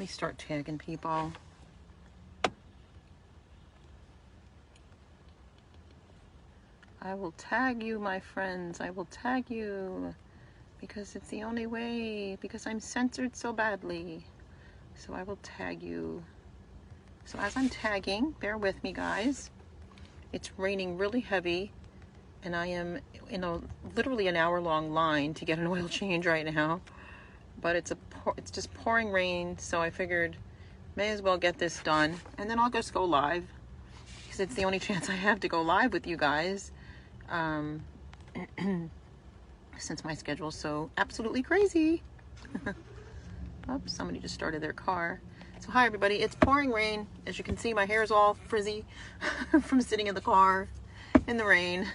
me start tagging people. I will tag you, my friends. I will tag you because it's the only way, because I'm censored so badly. So I will tag you. So as I'm tagging, bear with me, guys. It's raining really heavy, and I am in a literally an hour-long line to get an oil change right now. But it's just pouring rain, so I figured may as well get this done, and then I'll just go live because it's the only chance I have to go live with you guys. Since my schedule's so absolutely crazy. Oops, somebody just started their car. So hi everybody, it's pouring rain. As you can see, my hair is all frizzy from sitting in the car in the rain.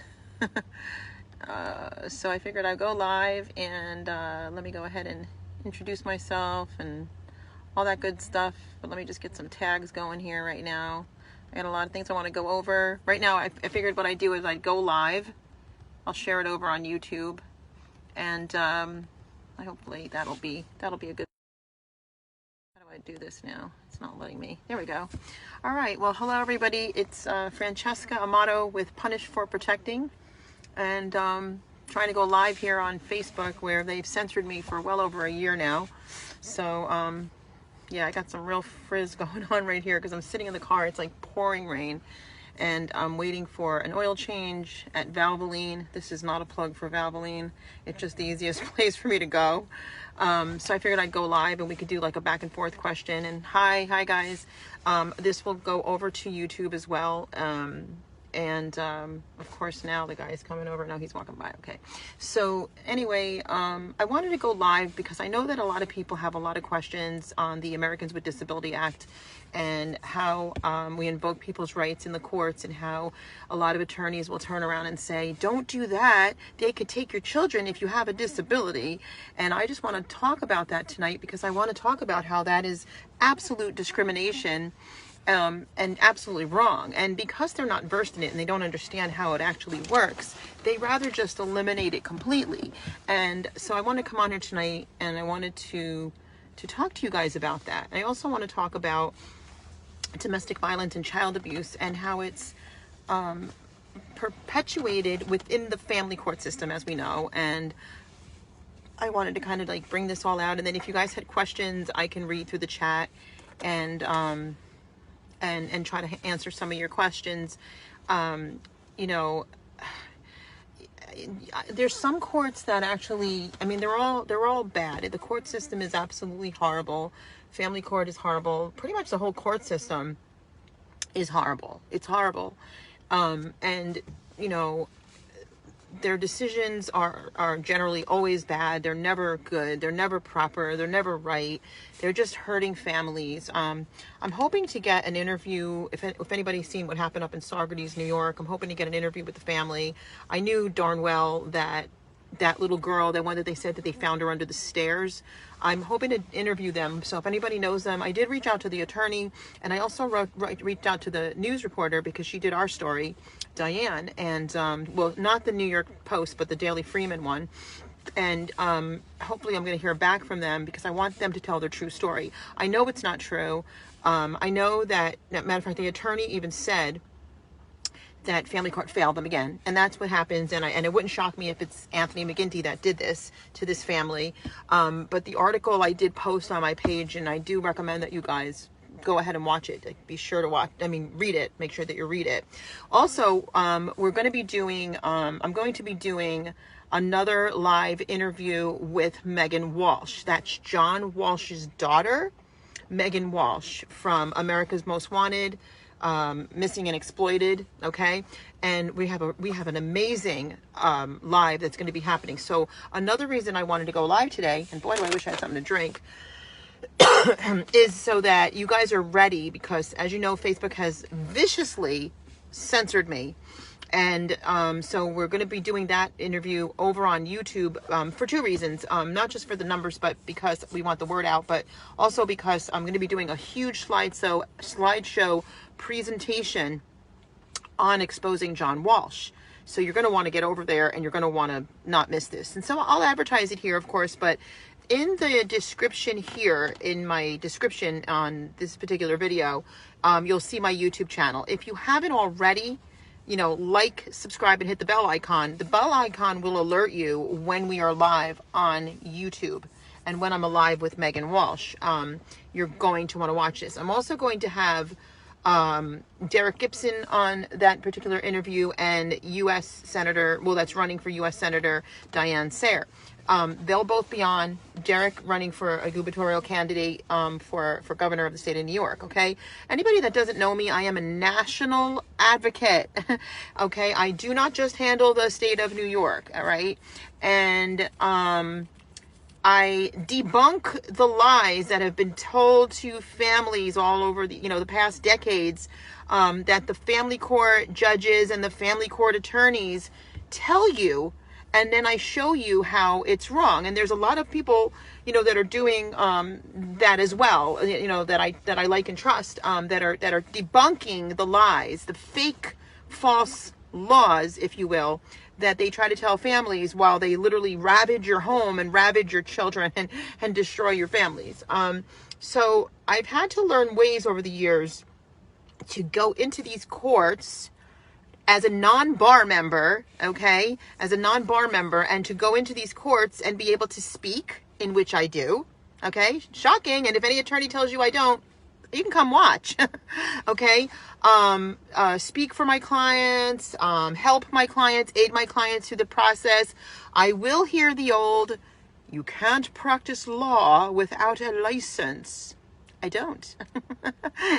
So I figured I'd go live and let me go ahead and introduce myself and all that good stuff. But let me just get some tags going here right now. I got a lot of things I want to go over. Right now I figured what I'd do is I'd go live. I'll share it over on YouTube. And hopefully that'll be a good. How do I do this now? It's not letting me. There we go. All right. Well, hello everybody. It's Francesca Amato with Punish for Protecting, and trying to go live here on Facebook where they've censored me for well over a year now. So yeah, I got some real frizz going on right here because I'm sitting in the car. It's like pouring rain. And I'm waiting for an oil change at Valvoline. This is not a plug for Valvoline. It's just the easiest place for me to go. So I figured I'd go live and we could do like a back and forth question. And hi guys. This will go over to YouTube as well. Of course now the guy is coming over. Now he's walking by. Okay. So anyway, I wanted to go live because I know that a lot of people have a lot of questions on the Americans with Disability Act and how we invoke people's rights in the courts, and how a lot of attorneys will turn around and say, don't do that. They could take your children if you have a disability. And I just want to talk about that tonight because I want to talk about how that is absolute discrimination. And absolutely wrong. And because they're not versed in it and they don't understand how it actually works, they rather just eliminate it completely. And so I want to come on here tonight and I wanted to talk to you guys about that. I also want to talk about domestic violence and child abuse and how it's perpetuated within the family court system, as we know. And I wanted to kind of like bring this all out. And then if you guys had questions, I can read through the chat and try to answer some of your questions. You know, there's some courts that actually, I mean, they're all bad. The court system is absolutely horrible. Family court is horrible. Pretty much the whole court system is horrible. It's horrible. And you know, their decisions are generally always bad. They're never good. They're never proper. They're never right. They're just hurting families. I'm hoping to get an interview. If anybody's seen what happened up in Saugerties, New York, I'm hoping to get an interview with the family. I knew darn well that little girl, the one that they said that they found her under the stairs, I'm hoping to interview them. So if anybody knows them, I did reach out to the attorney, and I also reached out to the news reporter because she did our story, Diane, and well, not the New York Post, but the Daily Freeman one. And hopefully I'm going to hear back from them because I want them to tell their true story. I know it's not true. I know that, matter of fact, the attorney even said that family court failed them again, and that's what happens. And it wouldn't shock me if it's Anthony McGinty that did this to this family. But the article I did post on my page, and I do recommend that you guys go ahead and watch it. Be sure to watch. I mean, read it. Make sure that you read it. Also, we're going to be doing. I'm going to be doing another live interview with Megan Walsh. That's John Walsh's daughter, Megan Walsh from America's Most Wanted. Missing and Exploited. Okay. And we have an amazing live that's going to be happening. So another reason I wanted to go live today, and boy do I wish I had something to drink, is so that you guys are ready, because as you know, Facebook has viciously censored me. And so we're going to be doing that interview over on YouTube for two reasons. Not just for the numbers, but because we want the word out, but also because I'm going to be doing a huge slideshow presentation on exposing John Walsh. So you're going to want to get over there and you're going to want to not miss this. And so I'll advertise it here, of course, but in the description here, in my description on this particular video, you'll see my YouTube channel. If you haven't already, like, subscribe, and hit the bell icon. The bell icon will alert you when we are live on YouTube and when I'm alive with Megan Walsh. You're going to want to watch this. I'm also going to have Derek Gibson on that particular interview, and U.S. Senator, that's running for U.S. Senator Diane Sayre. They'll both be on. Derek running for a gubernatorial candidate for governor of the state of New York, okay? Anybody that doesn't know me, I am a national advocate, okay? I do not just handle the state of New York, all right? And I debunk the lies that have been told to families all over the past decades, that the family court judges and the family court attorneys tell you, and then I show you how it's wrong. And there's a lot of people, that are doing that as well, that I like and trust, that are debunking the lies, the fake, false laws, if you will, that they try to tell families while they literally ravage your home and ravage your children and destroy your families. So I've had to learn ways over the years to go into these courts as a non-bar member, okay, and to go into these courts and be able to speak, in which I do, okay, shocking, and if any attorney tells you I don't, you can come watch, okay, speak for my clients, help my clients, aid my clients through the process. I will hear the old, you can't practice law without a license. I don't,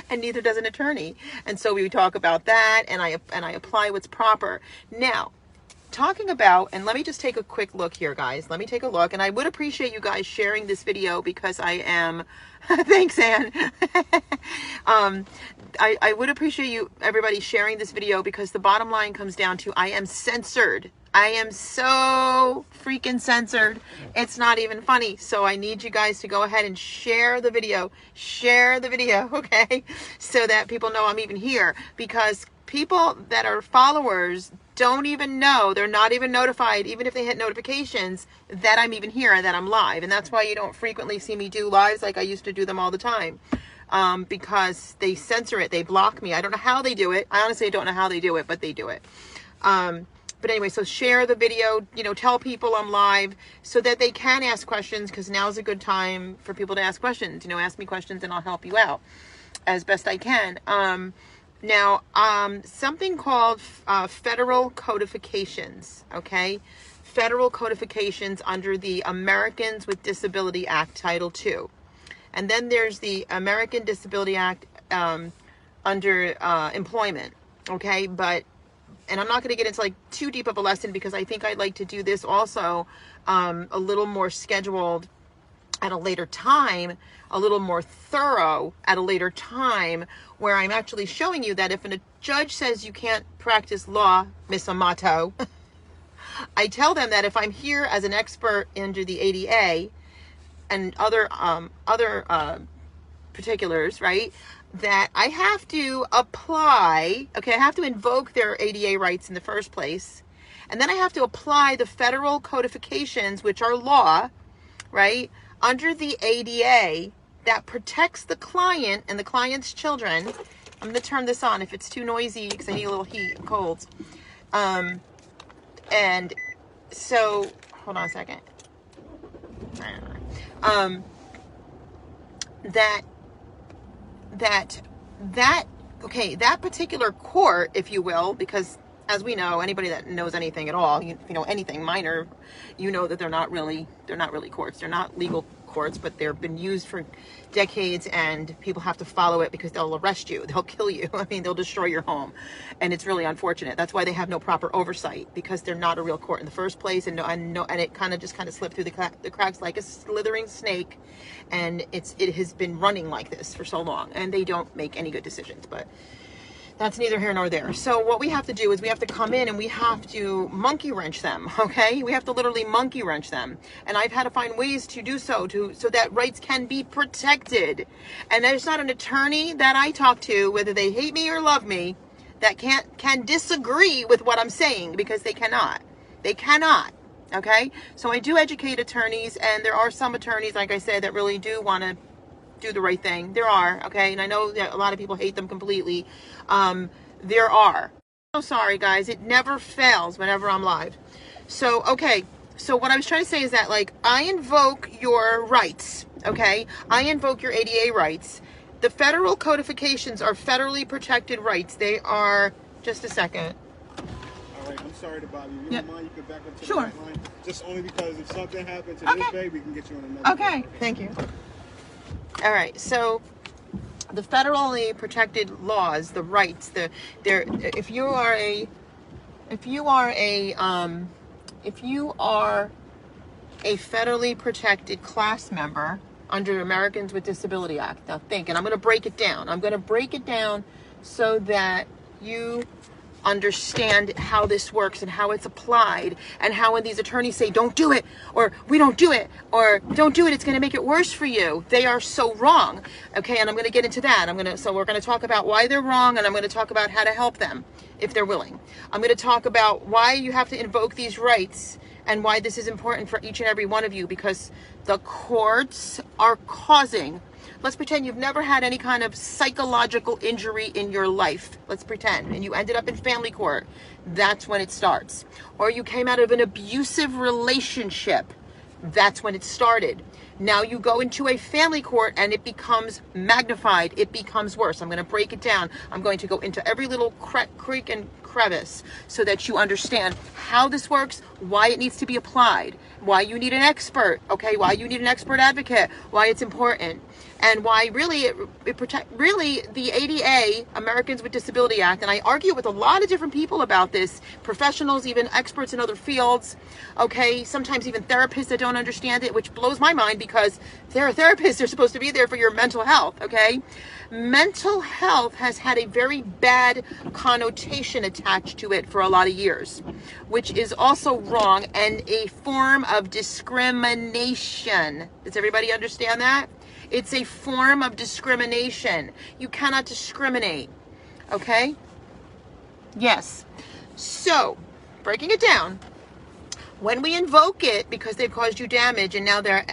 and neither does an attorney. And so we talk about that, and I apply what's proper. Now, talking about, and let me just take a quick look here, guys. Let me take a look, and I would appreciate you guys sharing this video because I am, thanks, Ann. I would appreciate everybody sharing this video because the bottom line comes down to I am censored. I am so freaking censored. It's not even funny. So I need you guys to go ahead and share the video, okay? So that people know I'm even here, because people that are followers don't even know, they're not even notified, even if they hit notifications, that I'm even here and that I'm live. And that's why you don't frequently see me do lives like I used to do them all the time. Because they censor it, they block me. I don't know how they do it. I honestly don't know how they do it, but they do it. But anyway, so share the video, tell people I'm live so that they can ask questions, because now's a good time for people to ask questions. Ask me questions and I'll help you out as best I can. Now, something called federal codifications, okay? Federal codifications under the Americans with Disability Act, Title II. And then there's the American Disability Act under employment, okay? And I'm not going to get into too deep of a lesson, because I think I'd like to do this also a little more scheduled at a later time, a little more thorough at a later time, where I'm actually showing you that if a judge says you can't practice law, Miss Amato, I tell them that if I'm here as an expert under the ADA and other particulars, right, that I have to apply, okay, I have to invoke their ADA rights in the first place, and then I have to apply the federal codifications, which are law, right, under the ADA that protects the client and the client's children. I'm going to turn this on if it's too noisy, because I need a little heat and cold. And so, hold on a second. That particular court, if you will, because as we know, anybody that knows anything at all, you know anything minor, that they're not really courts. They're not legal courts, but they've been used for decades, and people have to follow it because they'll arrest you, they'll kill you. I mean, they'll destroy your home, and it's really unfortunate. That's why they have no proper oversight, because they're not a real court in the first place, and it kind of slipped through the cracks like a slithering snake, and it has been running like this for so long, and they don't make any good decisions. But that's neither here nor there. So what we have to do is we have to come in and we have to monkey wrench them, okay? We have to literally monkey wrench them. And I've had to find ways to do so that rights can be protected. And there's not an attorney that I talk to, whether they hate me or love me, that can disagree with what I'm saying, because they cannot. They cannot. Okay, so I do educate attorneys, and there are some attorneys, like I said, that really do want to do the right thing. There are, okay, and I know that a lot of people hate them completely. There are. So sorry, guys. It never fails whenever I'm live. So, okay. So what I was trying to say is that, like, I invoke your rights, okay? I invoke your ADA rights. The federal codifications are federally protected rights. They are, just a second. All right, I'm sorry to bother you. You Yep. don't mind? You could back up to Sure. the line. Just only because if something happened to Okay. this baby, we can get you on another. Okay, thank you. All right, so the federally protected laws, the rights, if you are a federally protected class member under Americans with Disability Act. Now think, and I'm going to break it down. I'm going to break it down so that you understand how this works and how it's applied, and how when these attorneys say don't do it, or we don't do it, or don't do it, it's going to make it worse for you, they are so wrong. Okay, and I'm going to get into that. So we're going to talk about why they're wrong, and I'm going to talk about how to help them if they're willing. I'm going to talk about why you have to invoke these rights and why this is important for each and every one of you, because the courts are causing, let's pretend you've never had any kind of psychological injury in your life. Let's pretend. And you ended up in family court. That's when it starts. Or you came out of an abusive relationship. That's when it started. Now you go into a family court and it becomes magnified. It becomes worse. I'm going to break it down. I'm going to go into every little creek and crevice so that you understand how this works, why it needs to be applied, why you need an expert, okay, why you need an expert advocate, why it's important, and why really the ADA, Americans with Disability Act, and I argue with a lot of different people about this, professionals, even experts in other fields, okay, sometimes even therapists that don't understand it, which blows my mind because they're a therapist, they're supposed to be there for your mental health, okay? Mental health has had a very bad connotation attached to it for a lot of years, which is also wrong and a form of discrimination. Does everybody understand that? It's a form of discrimination. You cannot discriminate, okay? Yes. So, breaking it down, when we invoke it because they've caused you damage and now they're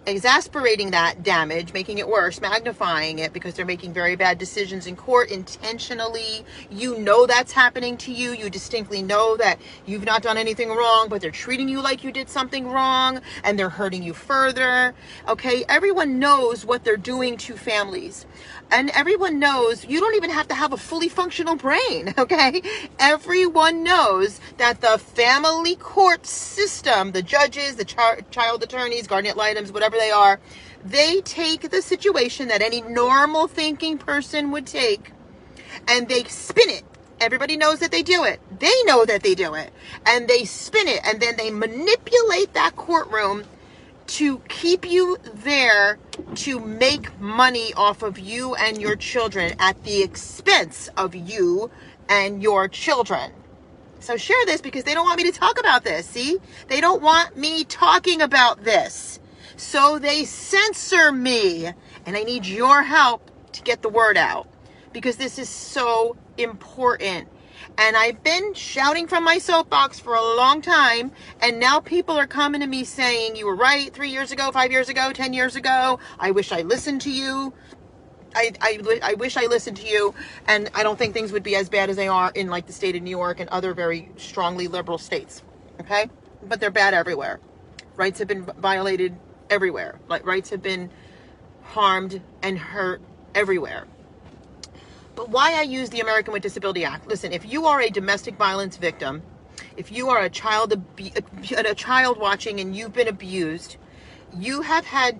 exasperating that damage, making it worse, magnifying it because they're making very bad decisions in court intentionally. You know that's happening to you. You distinctly know that you've not done anything wrong, but they're treating you like you did something wrong and they're hurting you further. Okay, everyone knows what they're doing to families. And everyone knows you don't even have to have a fully functional brain, okay? Everyone knows that the family court system, the judges, the child attorneys, guardian ad litems, whatever they are, they take the situation that any normal thinking person would take and they spin it. Everybody knows that they do it. They know that they do it. And they spin it and then they manipulate that courtroom to keep you there to make money off of you and your children at the expense of you and your children. So share this because they don't want me to talk about this. See? They don't want me talking about this. So they censor me. And I need your help to get the word out because this is so important. And I've been shouting from my soapbox for a long time. And now people are coming to me saying, you were right 3 years ago, 5 years ago, 10 years ago. I wish I listened to you. I wish I listened to you. And I don't think things would be as bad as they are in like the state of New York and other very strongly liberal states. Okay? But they're bad everywhere. Rights have been violated everywhere. Like rights have been harmed and hurt everywhere. But why I use the American with Disability Act. Listen, if you are a domestic violence victim, if you are a child watching and you've been abused, you have had,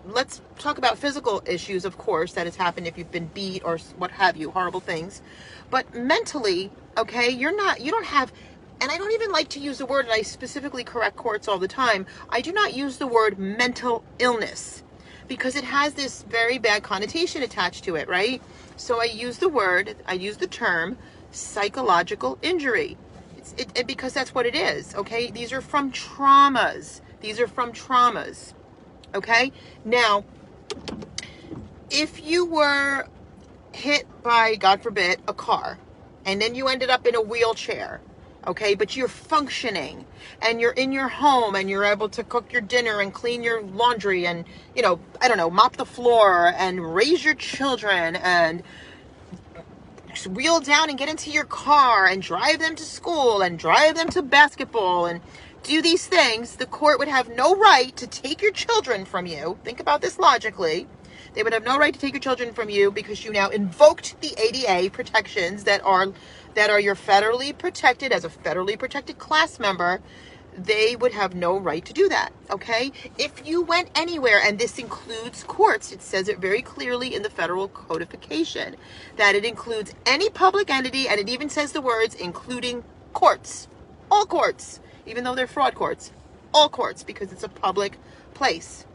let's talk about physical issues, of course, that has happened if you've been beat or what have you, horrible things. But mentally, okay, you don't have, and I don't even like to use the word, and I specifically correct courts all the time, I do not use the word mental illness because it has this very bad connotation attached to it, right? So I use the term psychological injury. Because that's what it is, okay? These are from traumas. Okay? Now, if you were hit by, God forbid, a car, and then you ended up in a wheelchair, okay? But you're functioning and you're in your home and you're able to cook your dinner and clean your laundry and, you know, I don't know, mop the floor and raise your children and wheel down and get into your car and drive them to school and drive them to basketball and do these things. The court would have no right to take your children from you. Think about this logically. They would have no right to take your children from you because you now invoked the ADA protections that are your federally protected, as a federally protected class member. They would have no right to do that, okay? If you went anywhere, and this includes courts, it says it very clearly in the federal codification, that it includes any public entity, and it even says the words, including courts. All courts, even though they're fraud courts. All courts, because it's a public place,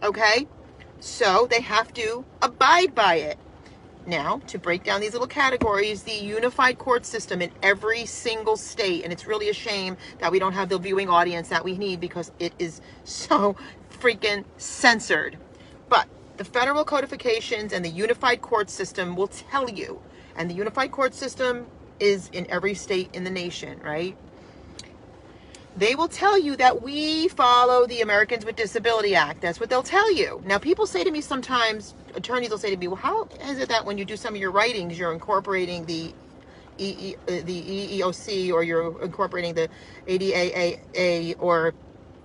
okay? So they have to abide by it. Now, to break down these little categories, the unified court system in every single state, and it's really a shame that we don't have the viewing audience that we need because it is so freaking censored. But the federal codifications and the unified court system will tell you, and the unified court system is in every state in the nation, right? They will tell you that we follow the Americans with Disability Act. That's what they'll tell you. Now, people say to me sometimes, attorneys will say to me, well, how is it that when you do some of your writings, you're incorporating the EEOC, or you're incorporating the ADAA, or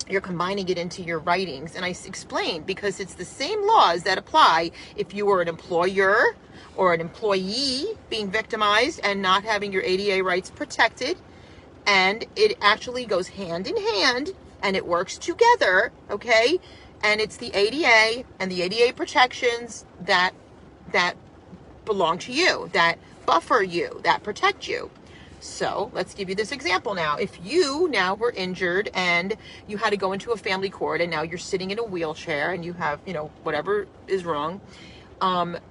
you're combining it into your writings? And I explain, because it's the same laws that apply if you were an employer or an employee being victimized and not having your ADA rights protected. And it actually goes hand in hand and it works together, okay? And it's the ADA and the ADA protections that belong to you, that buffer you, that protect you. So let's give you this example now. If you now were injured and you had to go into a family court and now you're sitting in a wheelchair and you have, you know, whatever is wrong,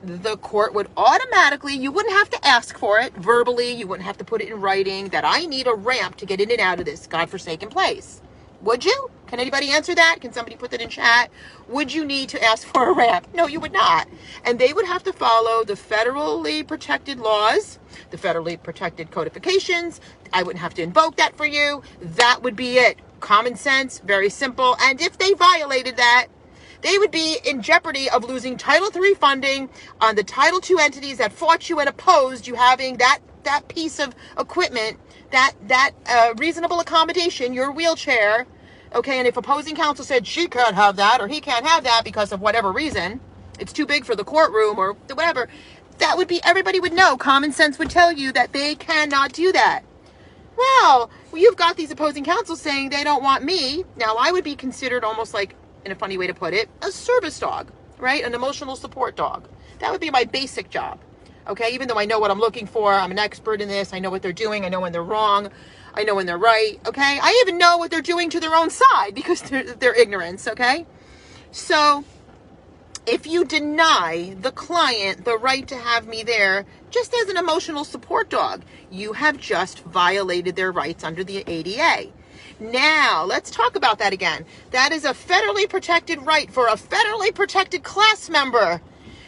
the court would automatically, you wouldn't have to ask for it verbally, you wouldn't have to put it in writing that I need a ramp to get in and out of this godforsaken place. Would you? Can anybody answer that? Can somebody put that in chat? Would you need to ask for a ramp? No, you would not. And they would have to follow the federally protected laws, the federally protected codifications. I wouldn't have to invoke that for you. That would be it. Common sense, very simple. And if they violated that, they would be in jeopardy of losing Title III funding on the Title II entities that fought you and opposed you having that piece of equipment, that reasonable accommodation, your wheelchair, okay? And if opposing counsel said she can't have that or he can't have that because of whatever reason, it's too big for the courtroom or whatever, that would be, everybody would know, common sense would tell you that they cannot do that. Well, you've got these opposing counsel saying they don't want me. Now, I would be considered almost like, in a funny way to put it, a service dog, right? An emotional support dog. That would be my basic job, okay? Even though I know what I'm looking for, I'm an expert in this, I know what they're doing, I know when they're wrong, I know when they're right, okay? I even know what they're doing to their own side because they're ignorance, okay? So if you deny the client the right to have me there just as an emotional support dog, you have just violated their rights under the ADA. Now, let's talk about that again. That is a federally protected right for a federally protected class member.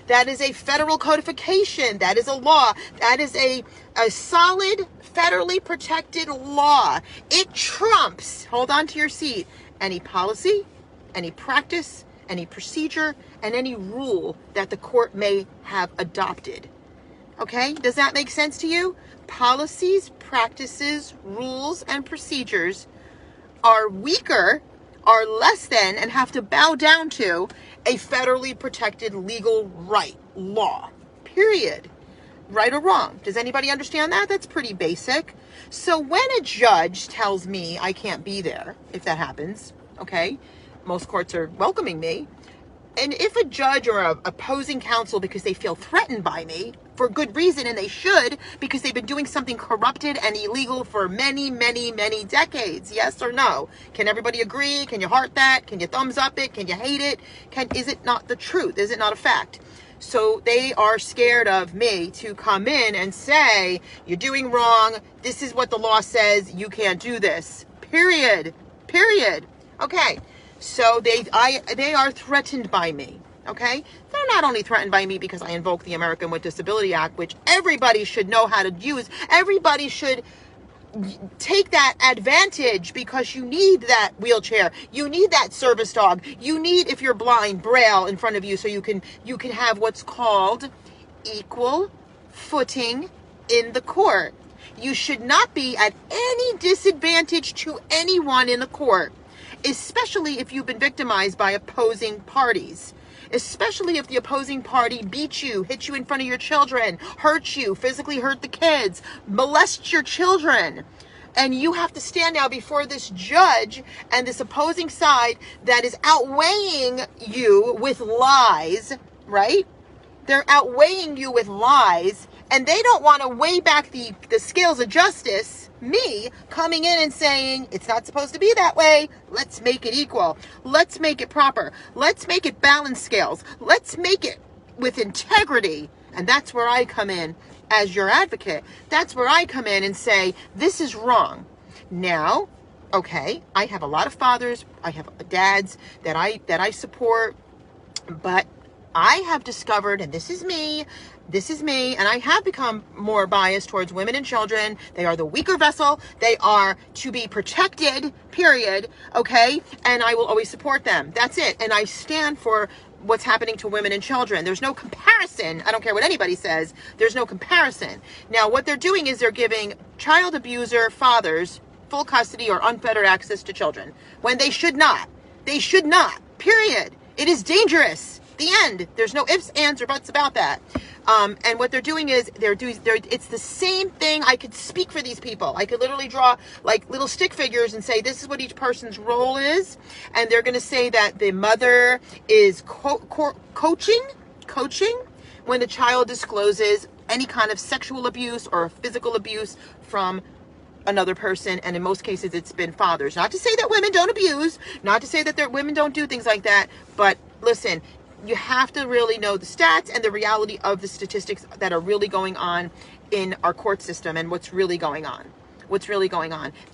That is a federal codification. That is a law. That is a solid federally protected law. It trumps, hold on to your seat, any policy, any practice, any procedure, and any rule that the court may have adopted. Okay? Does that make sense to you? Policies, practices, rules, and procedures are weaker, are less than, and have to bow down to a federally protected legal right, law, period. Right or wrong? Does anybody understand that? That's pretty basic. So when a judge tells me I can't be there, if that happens, okay, most courts are welcoming me, and if a judge or a opposing counsel, because they feel threatened by me, for good reason, and they should, because they've been doing something corrupted and illegal for many, many, many decades. Yes or no? Can everybody agree? Can you heart that? Can you thumbs up it? Can you hate it? Is it not the truth? Is it not a fact? So they are scared of me to come in and say, you're doing wrong. This is what the law says. You can't do this. Period. Period. Okay. So they are threatened by me. Okay? They're not only threatened by me because I invoke the American with Disability Act, which everybody should know how to use. Everybody should take that advantage because you need that wheelchair, you need that service dog, you need, if you're blind, braille in front of you so you can have what's called equal footing in the court. You should not be at any disadvantage to anyone in the court, especially if you've been victimized by opposing parties. Especially if the opposing party beat you, hit you in front of your children, hurt you, physically hurt the kids, molest your children. And you have to stand now before this judge and this opposing side that is outweighing you with lies, right? They're outweighing you with lies, and they don't want to weigh back the scales of justice, me coming in and saying, it's not supposed to be that way. Let's make it equal. Let's make it proper. Let's make it balanced scales. Let's make it with integrity. And that's where I come in as your advocate. That's where I come in and say, this is wrong. Now, okay, I have a lot of fathers. I have dads that I support, but I have discovered, and this is me, and I have become more biased towards women and children. They are the weaker vessel. They are to be protected, period, okay? And I will always support them. That's it. And I stand for what's happening to women and children. There's no comparison. I don't care what anybody says. There's no comparison. Now, what they're doing is they're giving child abuser fathers full custody or unfettered access to children when they should not. They should not, period. It is dangerous. The end. There's no ifs, ands, or buts about that. And what they're doing is it's the same thing. I could speak for these people. I could literally draw like little stick figures and say, this is what each person's role is. And they're going to say that the mother is coaching when the child discloses any kind of sexual abuse or physical abuse from another person, and in most cases it's been fathers. Not to say that women don't abuse, not to say that women don't do things like that, but listen, you have to really know the stats and the reality of the statistics that are really going on in our court system and what's really going on.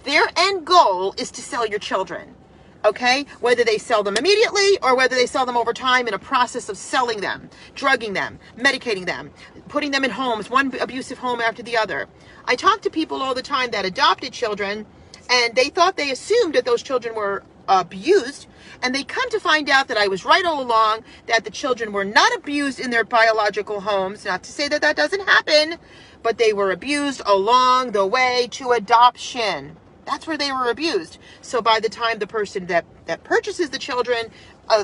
Their end goal is to sell your children, okay? Whether they sell them immediately or whether they sell them over time in a process of selling them, drugging them, medicating them, putting them in homes, one abusive home after the other. I talk to people all the time that adopted children, and they assumed that those children were abused, and they come to find out that I was right all along, that the children were not abused in their biological homes. Not to say that that doesn't happen, but they were abused along the way to adoption. That's where they were abused. So by the time the person that purchases the children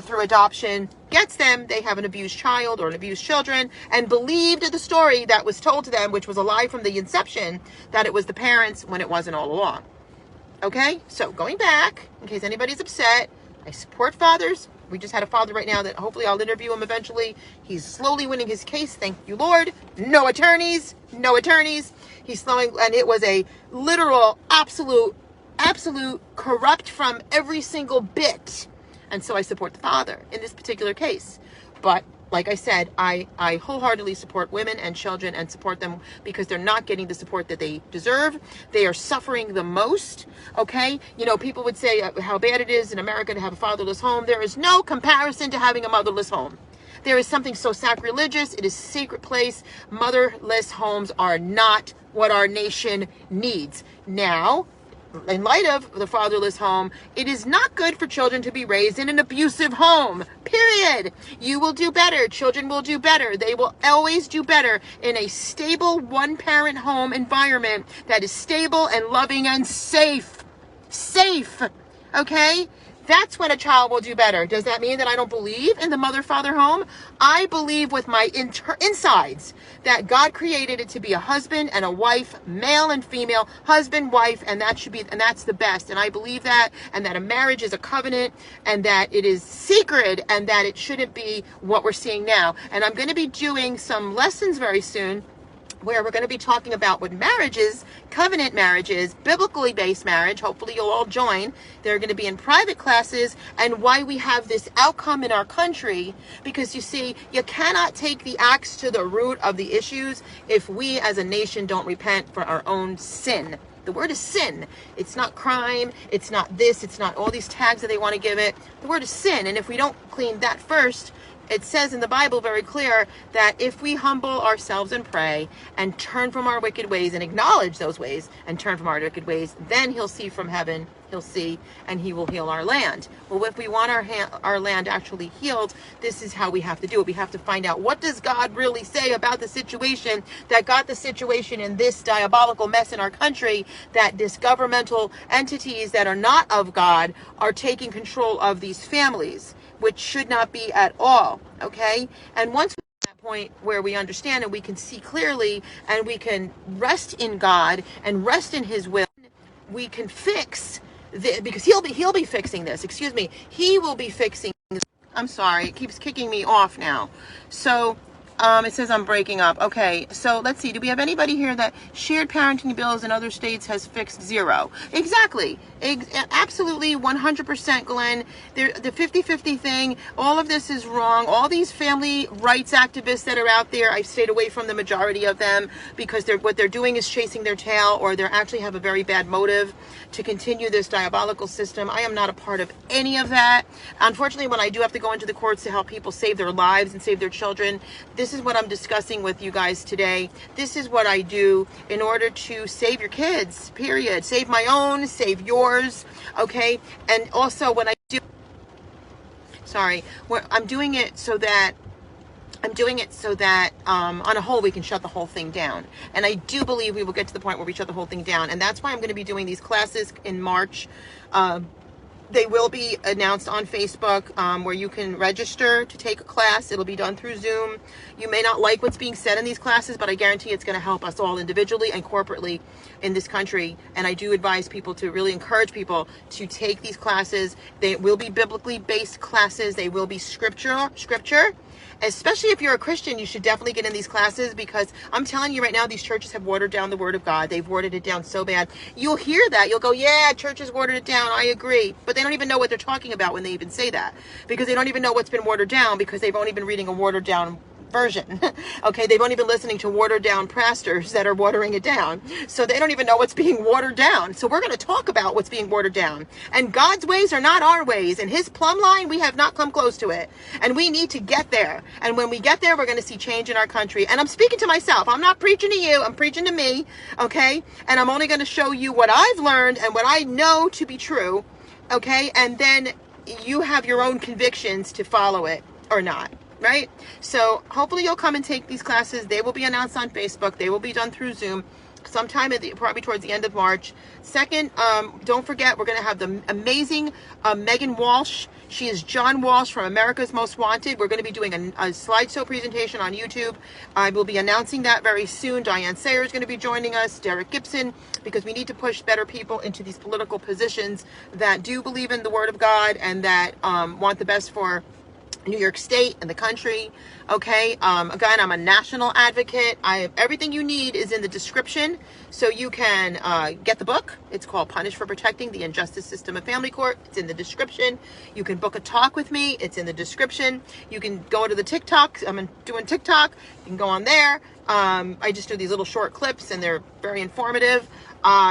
through adoption gets them, they have an abused child or an abused children, and believed the story that was told to them, which was a lie from the inception, that it was the parents when it wasn't all along. Okay, so going back, in case anybody's upset, I support fathers. We just had a father right now that hopefully I'll interview him eventually. He's slowly winning his case. Thank you, Lord. No attorneys. He's slowing, and it was a literal, absolute corrupt from every single bit. And so I support the father in this particular case. But like I said, I wholeheartedly support women and children and support them because they're not getting the support that they deserve. They are suffering the most, okay? You know, people would say how bad it is in America to have a fatherless home. There is no comparison to having a motherless home. There is something so sacrilegious. It is a sacred place. Motherless homes are not what our nation needs. Now, in light of the fatherless home, it is not good for children to be raised in an abusive home, period. You will do better. Children will do better. They will always do better in a stable one-parent home environment that is stable and loving and safe. Okay? That's when a child will do better. Does that mean that I don't believe in the mother-father home? I believe with my insides that God created it to be a husband and a wife, male and female, husband, wife, and that's the best. And I believe that, and that a marriage is a covenant, and that it is sacred, and that it shouldn't be what we're seeing now. And I'm going to be doing some lessons very soon where we're going to be talking about what marriage is, covenant marriage is, biblically based marriage. Hopefully you'll all join. They're going to be in private classes, and why we have this outcome in our country. Because you see, you cannot take the axe to the root of the issues if we as a nation don't repent for our own sin. The word is sin. It's not crime. It's not this. It's not all these tags that they want to give it. The word is sin. And if we don't clean that first, it says in the Bible very clear that if we humble ourselves and pray and turn from our wicked ways and acknowledge those ways and turn from our wicked ways, then he'll see from heaven, he'll see, and he will heal our land. Well, if we want our land actually healed, this is how we have to do it. We have to find out, what does God really say about the situation that got the situation in this diabolical mess in our country, that this governmental entities that are not of God are taking control of these families, which should not be at all, okay? And once we get to that point where we understand and we can see clearly and we can rest in God and rest in his will, we can fix this, because he'll be fixing this. Excuse me. He will be fixing this. I'm sorry. It keeps kicking me off now. So it says I'm breaking up. Okay, so let's see. Do we have anybody here that shared parenting bills in other states has fixed zero? Exactly. Absolutely 100%, Glenn. The 50-50 thing, all of this is wrong. All these family rights activists that are out there, I've stayed away from the majority of them because what they're doing is chasing their tail, or they actually have a very bad motive to continue this diabolical system. I am not a part of any of that. Unfortunately, when I do have to go into the courts to help people save their lives and save their children, this is what I'm discussing with you guys today. This is what I do in order to save your kids, period. Save my own, save yours, okay? And also when I do, I'm doing it so that on a whole we can shut the whole thing down. And I do believe we will get to the point where we shut the whole thing down. And that's why I'm going to be doing these classes in March. They will be announced on Facebook, where you can register to take a class. It'll be done through Zoom. You may not like what's being said in these classes, but I guarantee it's going to help us all individually and corporately in this country. And I do advise people to really encourage people to take these classes. They will be biblically based classes. They will be scripture. Especially if you're a Christian, you should definitely get in these classes, because I'm telling you right now, these churches have watered down the word of God. They've watered it down so bad. You'll hear that. You'll go, yeah, churches watered it down. I agree. But they don't even know what they're talking about when they even say that, because they don't even know what's been watered down, because they've only been reading a watered down version. Okay, they've only been listening to watered down pastors that are watering it down. So they don't even know what's being watered down. So we're going to talk about what's being watered down. And God's ways are not our ways. And his plumb line, we have not come close to it. And we need to get there. And when we get there, we're going to see change in our country. And I'm speaking to myself. I'm not preaching to you. I'm preaching to me. Okay? And I'm only going to show you what I've learned and what I know to be true. Okay? And then you have your own convictions to follow it or not. Right? So hopefully you'll come and take these classes. They will be announced on Facebook. They will be done through Zoom sometime probably towards the end of March. Second, don't forget, we're going to have the amazing Megan Walsh. She is John Walsh from America's Most Wanted. We're going to be doing a slideshow presentation on YouTube. I will be announcing that very soon. Diane Sayer is going to be joining us, Derek Gibson, because we need to push better people into these political positions that do believe in the Word of God and that want the best for New York State and the country. Okay. Again, I'm a national advocate. Everything you need is in the description, so you can get the book. It's called Punished for Protecting the Injustice System of Family Court. It's in the description. You can book a talk with me. It's in the description. You can go to the TikTok. I'm doing TikTok. You can go on there. I just do these little short clips, and they're very informative.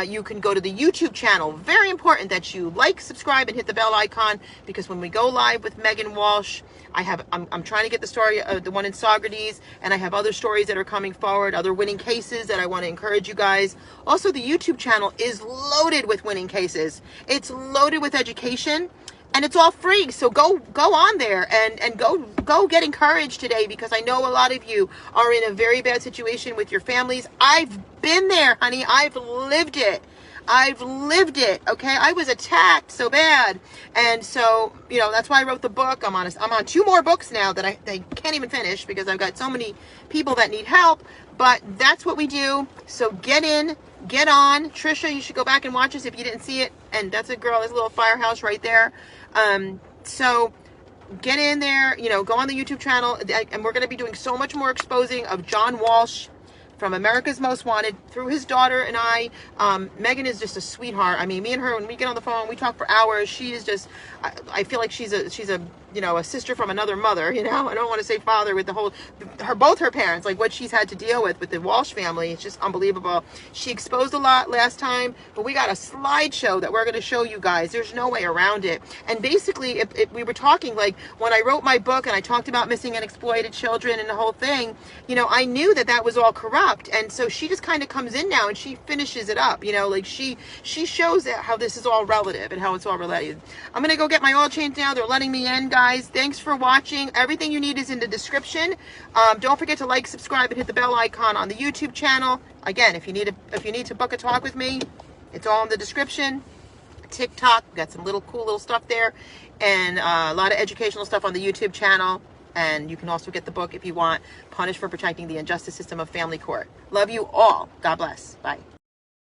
You can go to the YouTube channel. Very important that you like, subscribe, and hit the bell icon, because when we go live with Megan Walsh, I'm trying to get the story of the one in Socrates, and I have other stories that are coming forward, other winning cases that I want to encourage you guys. Also, the YouTube channel is loaded with winning cases. It's loaded with education, and it's all free. So go on there and go get encouraged today, because I know a lot of you are in a very bad situation with your families. I've been there, honey. I've lived it. Okay, I was attacked so bad, and so that's why I wrote the book. I'm on 2 more books now that I can't even finish, because I've got so many people that need help. But that's what we do. So get in, get on. Trisha, you should go back and watch this if you didn't see it. And that's a girl. There's a little firehouse right there. So get in there. Go on the YouTube channel, and we're going to be doing so much more exposing of John Walsh from America's Most Wanted through his daughter and I. Megan is just a sweetheart. I mean, me and her, when we get on the phone, we talk for hours. She is just, I feel like she's a you know, a sister from another mother, you know. I don't want to say father with the whole, both her parents, like what she's had to deal with the Walsh family. It's just unbelievable. She exposed a lot last time, but we got a slideshow that we're going to show you guys. There's no way around it. And basically, if we were talking, like when I wrote my book and I talked about missing and exploited children and the whole thing, you know, I knew that that was all corrupt. And so she just kind of comes in now and she finishes it up, you know, like she shows how this is all relative and how it's all related. I'm going to go get my oil change now. They're letting me in, guys. Thanks for watching. Everything you need is in the description. Don't forget to like, subscribe, and hit the bell icon on the YouTube channel. Again, if you need to book a talk with me, it's all in the description. TikTok, we got some cool little stuff there, and a lot of educational stuff on the YouTube channel. And you can also get the book if you want, Punished for Protecting the Injustice System of Family Court. Love you all. God bless. Bye.